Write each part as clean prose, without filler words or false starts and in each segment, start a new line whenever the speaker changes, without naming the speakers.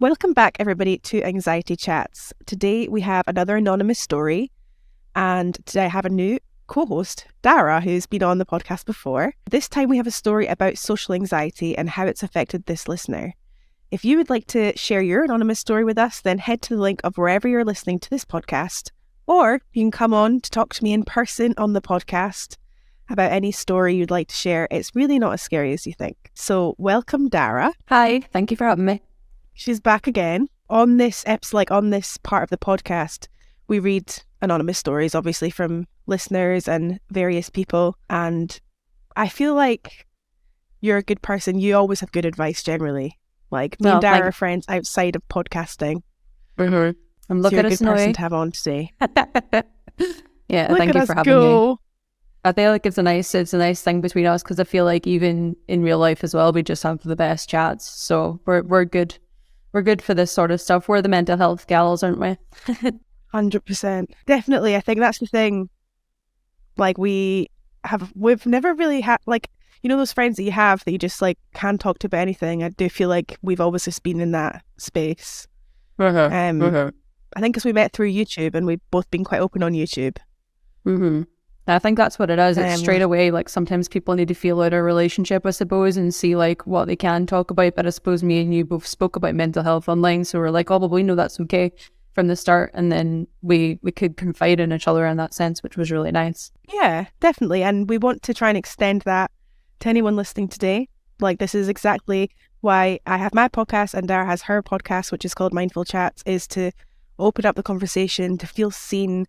Welcome back, everybody, to Anxiety Chats. Today we have another anonymous story, and today I have a new co-host, Darragh, who's been on the podcast before. This time we have a story about social anxiety and how it's affected this listener. If you would like to share your anonymous story with us, then head to the link of wherever you're listening to this podcast, or you can come on to talk to me in person on the podcast about any story you'd like to share. It's really not as scary as you think. So welcome, Darragh.
Hi, thank you for having me.
She's back again. On this episode, on this part of the podcast, we read anonymous stories, obviously, from listeners and various people. And I feel like you're a good person. You always have good advice, generally. Like, me and Darragh are friends outside of podcasting.
Mm-hmm. I'm looking
at
a
good person to have on today.
Yeah,
Look
thank
at
you
us
for having
go.
me. I feel like it's a nice thing between us because I feel like even in real life as well, we just have the best chats. So we're good. We're good for this sort of stuff. We're the mental health gals, aren't we?
100%. Definitely. I think that's the thing. Like, we've never really had, like, you know, those friends that you have that you just like can't talk to about anything. I do feel like we've always just been in that space. I think because we met through YouTube and we've both been quite open on YouTube.
Mm-hmm. I think that's what it is. It's straight away, like, sometimes people need to feel out a relationship, I suppose, and see like what they can talk about. But I suppose me and you both spoke about mental health online, so we're like, oh, well, we know that's okay from the start, and then we could confide in each other in that sense, which was really nice.
Yeah, definitely. And we want to try and extend that to anyone listening today. Like, this is exactly why I have my podcast and Darragh has her podcast, which is called Mindful Chats, is to open up the conversation, to feel seen.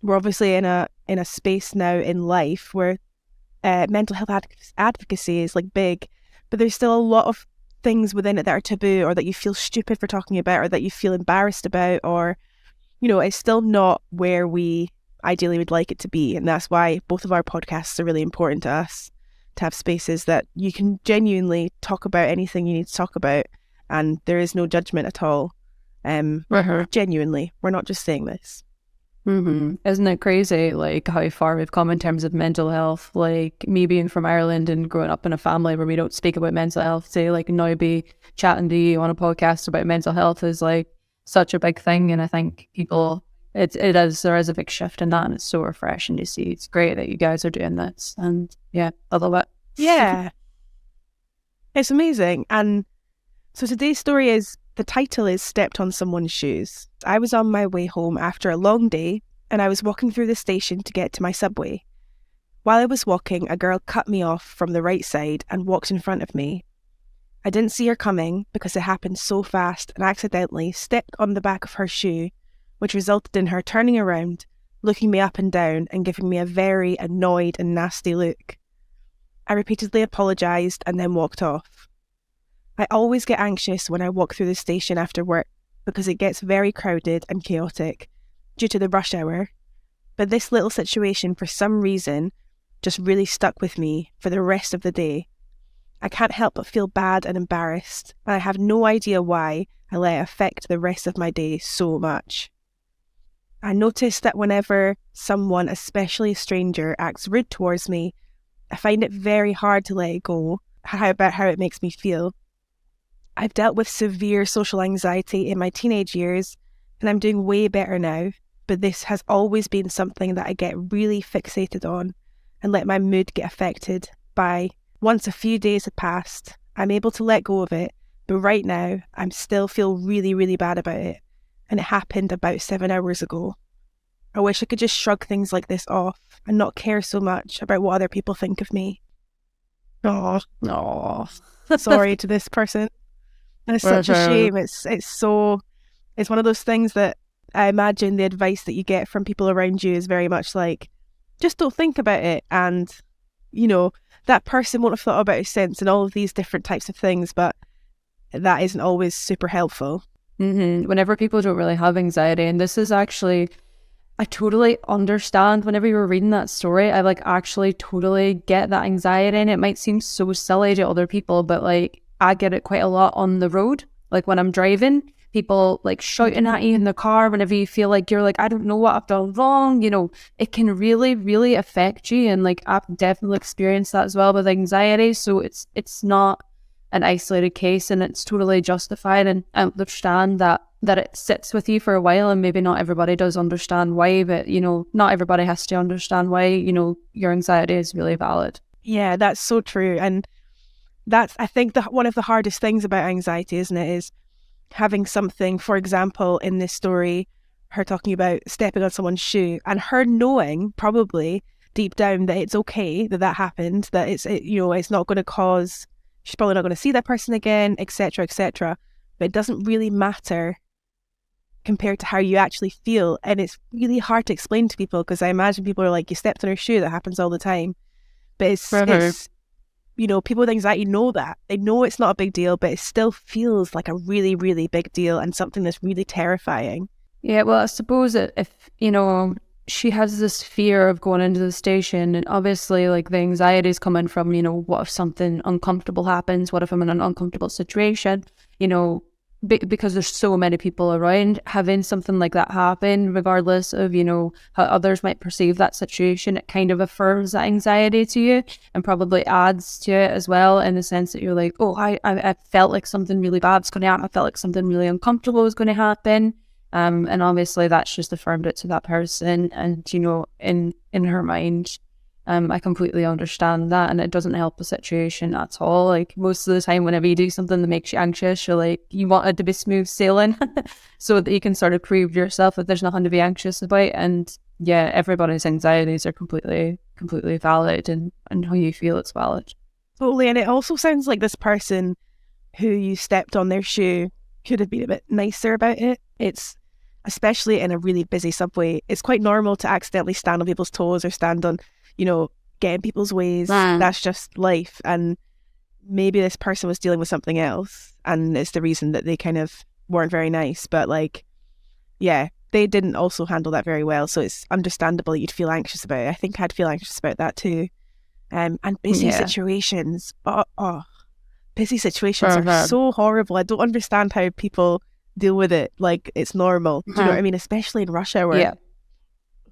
We're obviously in a space now in life where mental health advocacy is like big, but there's still a lot of things within it that are taboo, or that you feel stupid for talking about, or that you feel embarrassed about, or, you know, it's still not where we ideally would like it to be. And that's why both of our podcasts are really important to us, to have spaces that you can genuinely talk about anything you need to talk about, and there is no judgment at all. Genuinely, we're not just saying this.
Mm-hmm. Isn't it crazy, like, how far we've come in terms of mental health? Like, me being from Ireland and growing up in a family where we don't speak about mental health, say, like, now be chatting to you on a podcast about mental health is like such a big thing. And I think people, there is a big shift in that, and it's so refreshing to see. It's great that you guys are doing this, and yeah, I love it.
Yeah, it's amazing. And so today's story is, the title is Stepped on Someone's Shoes. I was on my way home after a long day, and I was walking through the station to get to my subway. While I was walking, a girl cut me off from the right side and walked in front of me. I didn't see her coming because it happened so fast, and accidentally stepped on the back of her shoe, which resulted in her turning around, looking me up and down and giving me a very annoyed and nasty look. I repeatedly apologised and then walked off. I always get anxious when I walk through the station after work because it gets very crowded and chaotic due to the rush hour. But this little situation, for some reason, just really stuck with me for the rest of the day. I can't help but feel bad and embarrassed, and I have no idea why I let it affect the rest of my day so much. I notice that whenever someone, especially a stranger, acts rude towards me, I find it very hard to let it go, about how it makes me feel. I've dealt with severe social anxiety in my teenage years, and I'm doing way better now, but this has always been something that I get really fixated on and let my mood get affected by. Once a few days have passed, I'm able to let go of it, but right now I still feel really, really bad about it, and it happened about 7 hours ago. I wish I could just shrug things like this off and not care so much about what other people think of me. Oh, sorry to this person. And it's such a shame. It's one of those things that I imagine the advice that you get from people around you is very much like, just don't think about it. And, you know, that person won't have thought about it since, and all of these different types of things, but that isn't always super helpful.
Mm-hmm. Whenever people don't really have anxiety, and this is actually, I totally understand whenever you were reading that story, I like actually totally get that anxiety, and it might seem so silly to other people, but like, I get it quite a lot on the road. Like when I'm driving, people like shouting at you in the car whenever you feel like you're like, I don't know what I've done wrong. You know, it can really, really affect you. And like, I've definitely experienced that as well with anxiety. So it's not an isolated case and it's totally justified, and I understand that it sits with you for a while, and maybe not everybody does understand why, but not everybody has to understand why your anxiety is really valid.
Yeah, that's so true. And that's, I think, one of the hardest things about anxiety, isn't it, is having something, for example, in this story, her talking about stepping on someone's shoe and her knowing probably deep down that it's okay that happened, that it's not going to cause, she's probably not going to see that person again, etc., etc. But it doesn't really matter compared to how you actually feel. And it's really hard to explain to people, because I imagine people are like, you stepped on her shoe, that happens all the time. But it's people with anxiety know that. They know it's not a big deal, but it still feels like a really, really big deal and something that's really terrifying.
Yeah, well, I suppose if she has this fear of going into the station, and obviously like the anxiety is coming from, what if something uncomfortable happens? What if I'm in an uncomfortable situation? Because there's so many people around, having something like that happen, regardless of, how others might perceive that situation, it kind of affirms that anxiety to you and probably adds to it as well, in the sense that you're like, oh, I felt like something really bad's going to happen. I felt like something really uncomfortable was going to happen. And obviously that's just affirmed it to that person. And, in her mind, I completely understand that, and it doesn't help the situation at all. Like, most of the time, whenever you do something that makes you anxious, you want it to be smooth sailing so that you can sort of prove to yourself that there's nothing to be anxious about. And yeah, everybody's anxieties are completely valid, and how you feel it's valid.
Totally. And it also sounds like this person who you stepped on their shoe could have been a bit nicer about it. It's, especially in a really busy subway, it's quite normal to accidentally stand on people's toes or stand on, get in people's ways. That's just life. And maybe this person was dealing with something else, and it's the reason that they kind of weren't very nice. But yeah, they didn't also handle that very well. So it's understandable you'd feel anxious about it. I think I'd feel anxious about that too. And busy situations. Busy situations are so horrible. I don't understand how people deal with it like it's normal. Do you know what I mean? Especially in rush hour.
Yeah.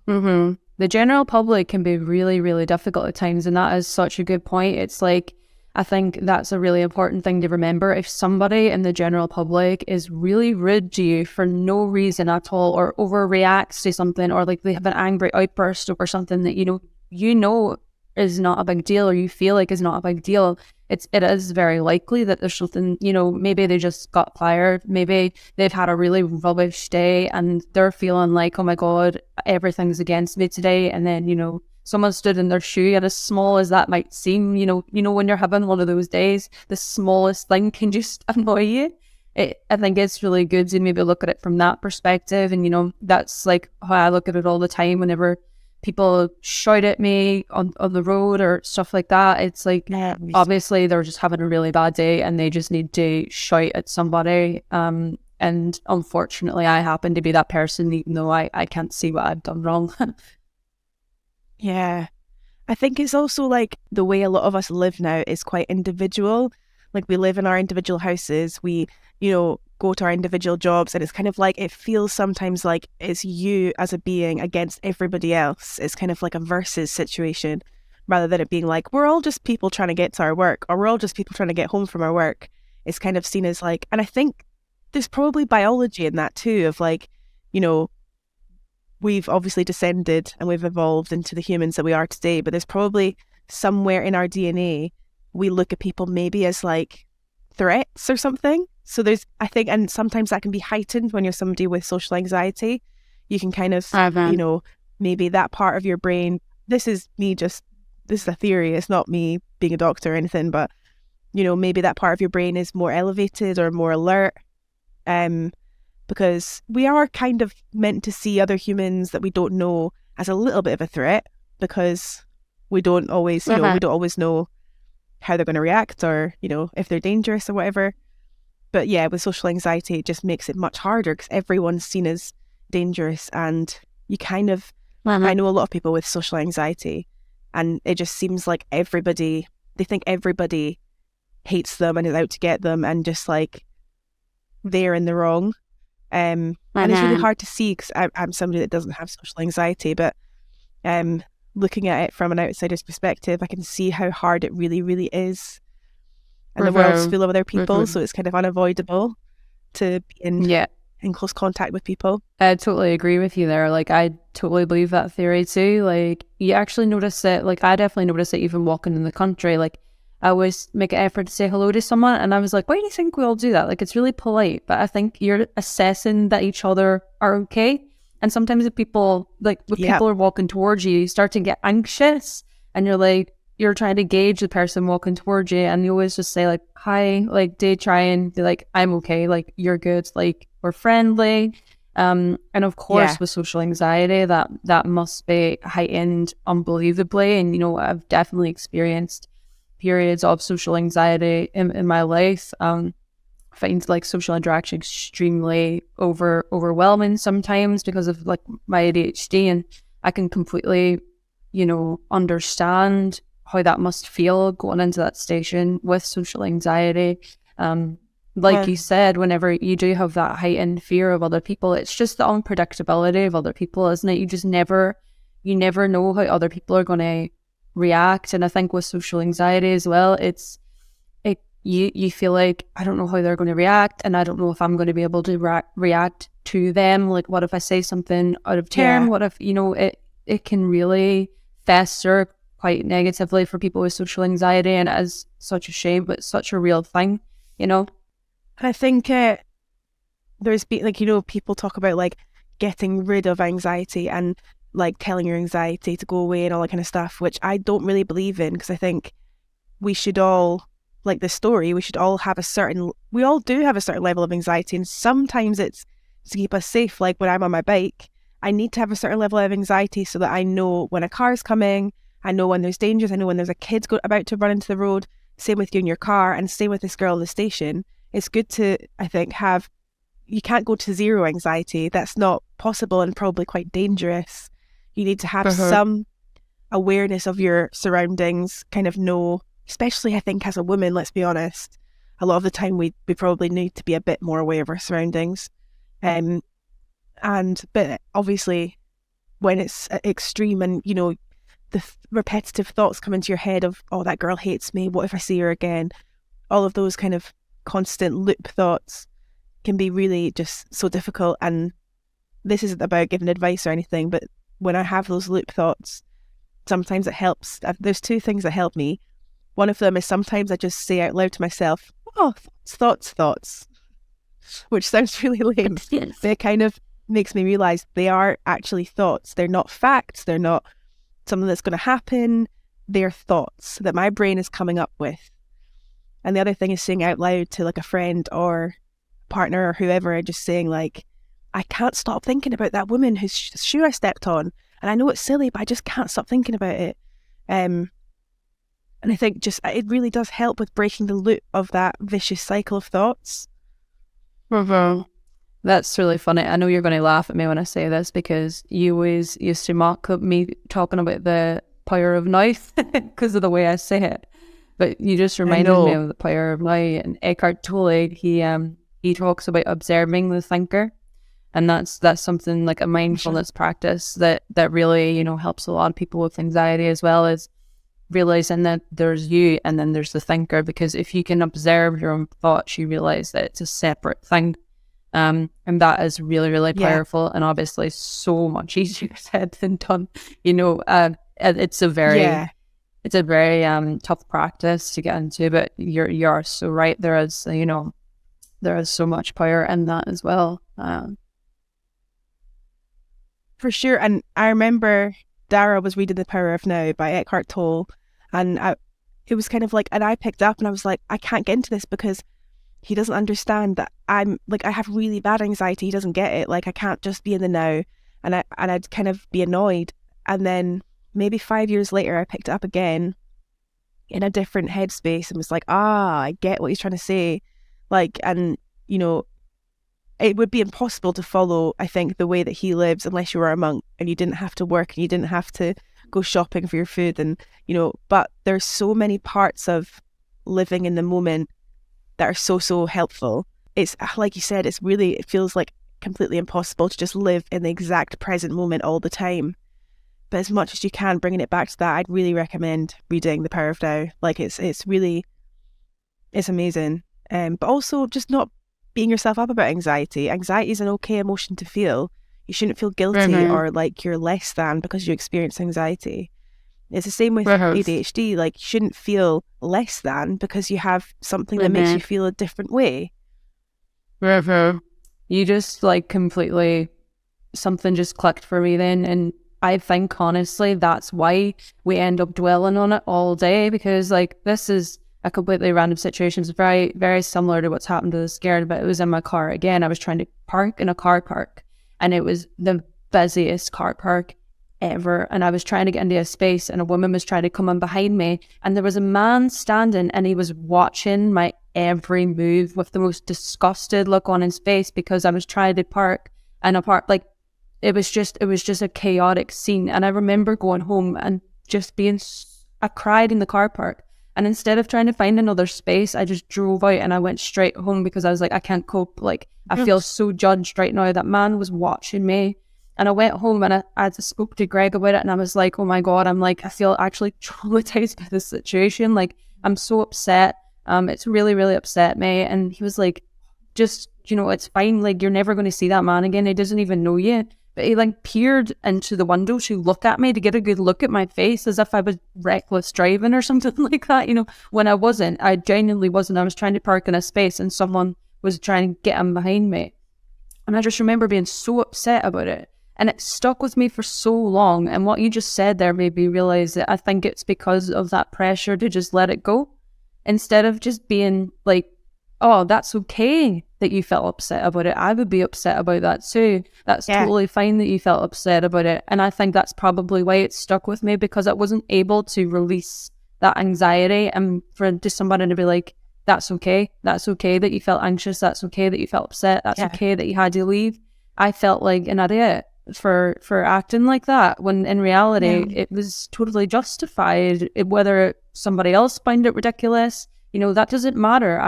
The general public can be really, really difficult at times, and that is such a good point. It's like, I think that's a really important thing to remember. If somebody in the general public is really rude to you for no reason at all, or overreacts to something, or like they have an angry outburst over something that you know is not a big deal, or you feel like is not a big deal, it is very likely that there's something, maybe they just got fired, maybe they've had a really rubbish day and they're feeling like, oh my God, everything's against me today. And then, someone stood in their shoe, and as small as that might seem, when you're having one of those days, the smallest thing can just annoy you. I think it's really good to maybe look at it from that perspective. And, that's like how I look at it all the time whenever people shout at me on the road or stuff like that. It's like, obviously they're just having a really bad day and they just need to shout at somebody. And unfortunately, I happen to be that person, even though I can't see what I've done wrong.
Yeah. I think it's also like the way a lot of us live now is quite individual. Like, we live in our individual houses. We, go to our individual jobs, and it's kind of like, it feels sometimes like it's you as a being against everybody else. It's kind of like a versus situation, rather than it being like, we're all just people trying to get to our work, or we're all just people trying to get home from our work. It's kind of seen as like, and I think there's probably biology in that too, of like, we've obviously descended and we've evolved into the humans that we are today, but there's probably somewhere in our DNA we look at people maybe as like threats or something. So there's, I think, and sometimes that can be heightened when you're somebody with social anxiety. You can kind of, maybe that part of your brain, this is a theory, it's not me being a doctor or anything, but, maybe that part of your brain is more elevated or more alert. Because we are kind of meant to see other humans that we don't know as a little bit of a threat, because we don't always, we don't always know how they're going to react, or, if they're dangerous or whatever. But yeah, with social anxiety, it just makes it much harder because everyone's seen as dangerous, and you kind of, I know a lot of people with social anxiety, and it just seems like they think everybody hates them and is out to get them, and just like they're in the wrong. And it's really hard to see because I'm somebody that doesn't have social anxiety, but looking at it from an outsider's perspective, I can see how hard it really, really is. and the world's
Mhm.
full of other people,
Mhm.
so it's kind of unavoidable to be
Yeah.
in close contact with people.
I totally agree with you there. Like, I totally believe that theory too. Like, you actually notice it. Like, I definitely notice it even walking in the country. Like, I always make an effort to say hello to someone, and I was like, why do you think we all do that? Like, it's really polite, but I think you're assessing that each other are okay. And sometimes if people, like, when
Yeah,
people are walking towards you, you start to get anxious, and you're like, you're trying to gauge the person walking towards you, and you always just say, like, hi, like, they try and be like, I'm okay, like, you're good, like, we're friendly. And of
yeah.
course, with social anxiety, that must be heightened unbelievably. And I've definitely experienced periods of social anxiety in my life. I find like social interaction extremely overwhelming sometimes because of like my ADHD, and I can completely, understand how that must feel going into that station with social anxiety. Like
Well,
you said, whenever you do have that heightened fear of other people, it's just the unpredictability of other people, isn't it? You never know how other people are going to react. And I think with social anxiety as well, you feel like I don't know how they're going to react, and I don't know if I'm going to be able to react to them. Like, what if I say something out of turn?
yeah.
What if it can really fester quite negatively for people with social anxiety, and it is such a shame, but it's such a real thing, you know.
And I think there's been like, people talk about like getting rid of anxiety and like telling your anxiety to go away and all that kind of stuff, which I don't really believe in, because I think we should all, like the story, we should all have we all do have a certain level of anxiety, and sometimes it's to keep us safe. Like when I'm on my bike, I need to have a certain level of anxiety so that I know when a car's coming, I know when there's dangers, I know when there's a kid about to run into the road. Same with you in your car, and same with this girl in the station. It's good to, I think, you can't go to zero anxiety. That's not possible and probably quite dangerous. You need to have
Uh-huh.
some awareness of your surroundings, kind of know, especially I think as a woman, let's be honest, a lot of the time we probably need to be a bit more aware of our surroundings. Um, but obviously when it's extreme and, the repetitive thoughts come into your head of, oh, that girl hates me, what if I see her again? All of those kind of constant loop thoughts can be really just so difficult. And this isn't about giving advice or anything, but when I have those loop thoughts, sometimes it helps. There's two things that help me. One of them is sometimes I just say out loud to myself, oh, thoughts, which sounds really lame.
Yes.
But it kind of makes me realize they are actually thoughts. They're not facts. They're not something that's going to happen. They're thoughts that my brain is coming up with. And the other thing is saying out loud to like a friend or partner or whoever, just saying like, I can't stop thinking about that woman whose shoe I stepped on. And I know it's silly, but I just can't stop thinking about it. And I think just it really does help with breaking the loop of that vicious cycle of thoughts.
Uh-huh. That's really funny. I know you're going to laugh at me when I say this because you always used to mock up me talking about the power of now because of the way I say it. But you just
I
reminded me
know.
of the power of now. And Eckhart Tolle, he talks about observing the thinker, and that's something like a
Sure.
mindfulness practice that really helps a lot of people with anxiety, as well as realizing that there's you and then there's the thinker. Because if you can observe your own thoughts, you realize that it's a separate thing. And that is really, really
Yeah.
powerful, and obviously so much easier said than done. It's
Yeah.
a very tough practice to get into, but you're so right. There is so much power in that as well.
For sure. And I remember Darragh was reading The Power of Now by Eckhart Tolle, and it was kind of like, and I picked up and I was like, I can't get into this because he doesn't understand that I'm like, I have really bad anxiety. He doesn't get it. Like, I can't just be in the now. I'd kind of be annoyed. And then maybe 5 years later, I picked it up again in a different headspace and was like, I get what he's trying to say. Like, and, you know, it would be impossible to follow, I think, the way that he lives unless you were a monk and you didn't have to work and you didn't have to go shopping for your food. And, but there's so many parts of living in the moment that are so, so helpful. It's like you said, it feels like completely impossible to just live in the exact present moment all the time. But as much as you can, bringing it back to that, I'd really recommend reading The Power of Now. Like it's really, It's amazing. But also just not beating yourself up about anxiety. Anxiety is an okay emotion to feel. You shouldn't feel guilty or like you're less than because you experience anxiety. It's the same with ADHD. Like, you shouldn't feel less than because you have something that makes you feel a different way.
You just like completely, something just clicked for me then. And I think honestly, that's why we end up dwelling on it all day, because like this is a completely random situation. It's very, very similar to what's happened to this girl, but it was in my car again. I was trying to park in a car park and it was the busiest car park ever. And I was trying to get into a space and a woman was trying to come in behind me and there was a man standing and he was watching my every move with the most disgusted look on his face because I was trying to park in a park. Like, it was just a chaotic scene. And I remember going home and just I cried in the car park. And instead of trying to find another space, I just drove out and I went straight home because I was like, I can't cope. Like, I feel so judged right now. That man was watching me. And I went home and I spoke to Greg about it and I was like, oh my God, I'm like, I feel actually traumatized by this situation. Like, I'm so upset. It's really, really upset me. And he was like, just, it's fine. Like, you're never going to see that man again. He doesn't even know you. But he like peered into the window to look at me, to get a good look at my face as if I was reckless driving or something like that, when I wasn't. I genuinely wasn't. I was trying to park in a space and someone was trying to get him behind me. And I just remember being so upset about it. And it stuck with me for so long. And what you just said there made me realize that I think it's because of that pressure to just let it go. Instead of just being like, oh, that's okay that you felt upset about it. I would be upset about that too. That's totally fine that you felt upset about it. And I think that's probably why it stuck with me, because I wasn't able to release that anxiety and for just somebody to be like, that's okay. That's okay that you felt anxious. That's okay that you felt upset. That's okay that you had to leave. I felt like an idiot for acting like that, when in reality it was totally justified. Whether somebody else found it ridiculous, that doesn't matter.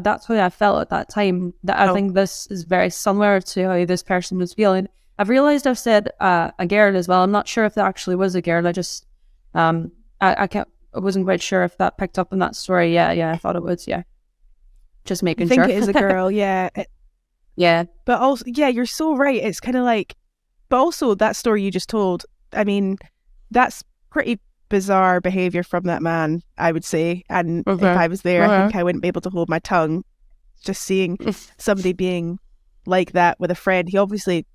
That's how I felt at that time. I think this is very similar to how this person was feeling. I've realized I've said a girl as well. I'm not sure if that actually was a girl. I just I wasn't quite sure if that picked up in that story. Yeah, I thought it was. Yeah, just making sure.
I think it is a girl. Yeah.
Yeah.
But also, you're so right. It's kind of like, but also that story you just told, I mean, that's pretty bizarre behaviour from that man, I would say. And if I was there, I think I wouldn't be able to hold my tongue. Just seeing somebody being like that with a friend, he obviously,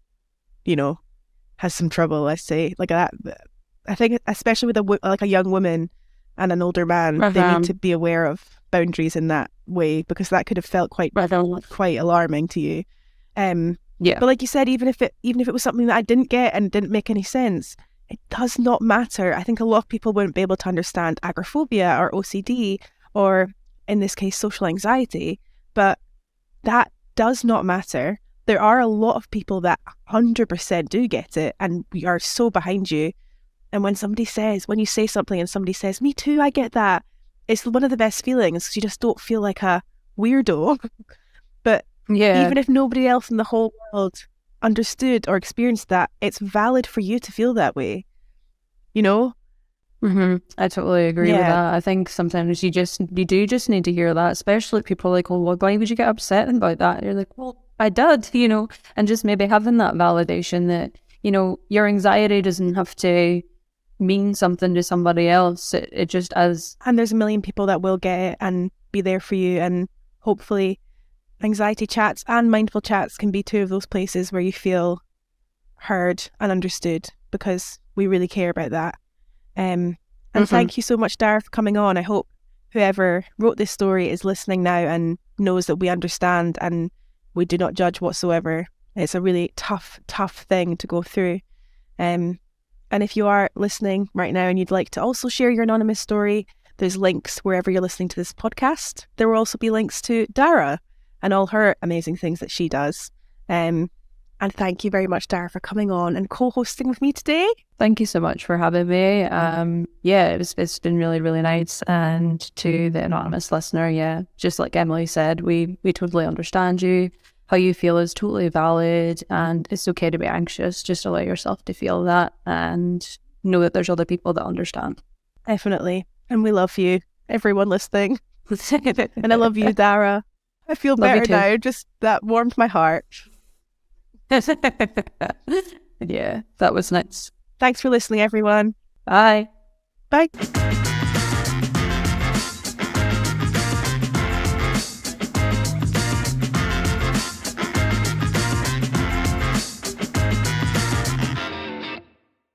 has some trouble, I say. Like that. I think especially with a young woman and an older man, they need to be aware of boundaries in that way, because that could have felt quite alarming to you. But like you said, even if it was something that I didn't get and didn't make any sense, it does not matter. I think a lot of people wouldn't be able to understand agoraphobia or OCD, or in this case, social anxiety, but that does not matter. There are a lot of people that 100% do get it, and we are so behind you. And when you say something and somebody says, me too, I get that, it's one of the best feelings, because you just don't feel like a weirdo. But even if nobody else in the whole world understood or experienced that, it's valid for you to feel that way,
I totally agree with that. I think sometimes you do just need to hear that, especially people like, well, why would you get upset about that? You're like, well, I did, and just maybe having that validation that, your anxiety doesn't have to mean something to somebody else. It just as.
And there's a million people that will get it and be there for you, and hopefully anxiety chats and mindful chats can be two of those places where you feel heard and understood, because we really care about that. And thank you so much, Darragh, for coming on. I hope whoever wrote this story is listening now and knows that we understand and we do not judge whatsoever. It's a really tough thing to go through. And if you are listening right now and you'd like to also share your anonymous story, there's links wherever you're listening to this podcast. There will also be links to Darragh and all her amazing things that she does. And thank you very much, Darragh, for coming on and co-hosting with me today.
Thank you so much for having me. It's been really, really nice. And to the anonymous listener, just like Emily said, we totally understand you. How you feel is totally valid, and it's okay to be anxious. Just allow yourself to feel that and know that there's other people that understand.
Definitely. And we love you, everyone listening. And I love you, Darragh. I feel
Love you
better
too.
now. Just that warmed my heart.
Yeah, that was nice.
Thanks for listening, everyone.
Bye.
Bye.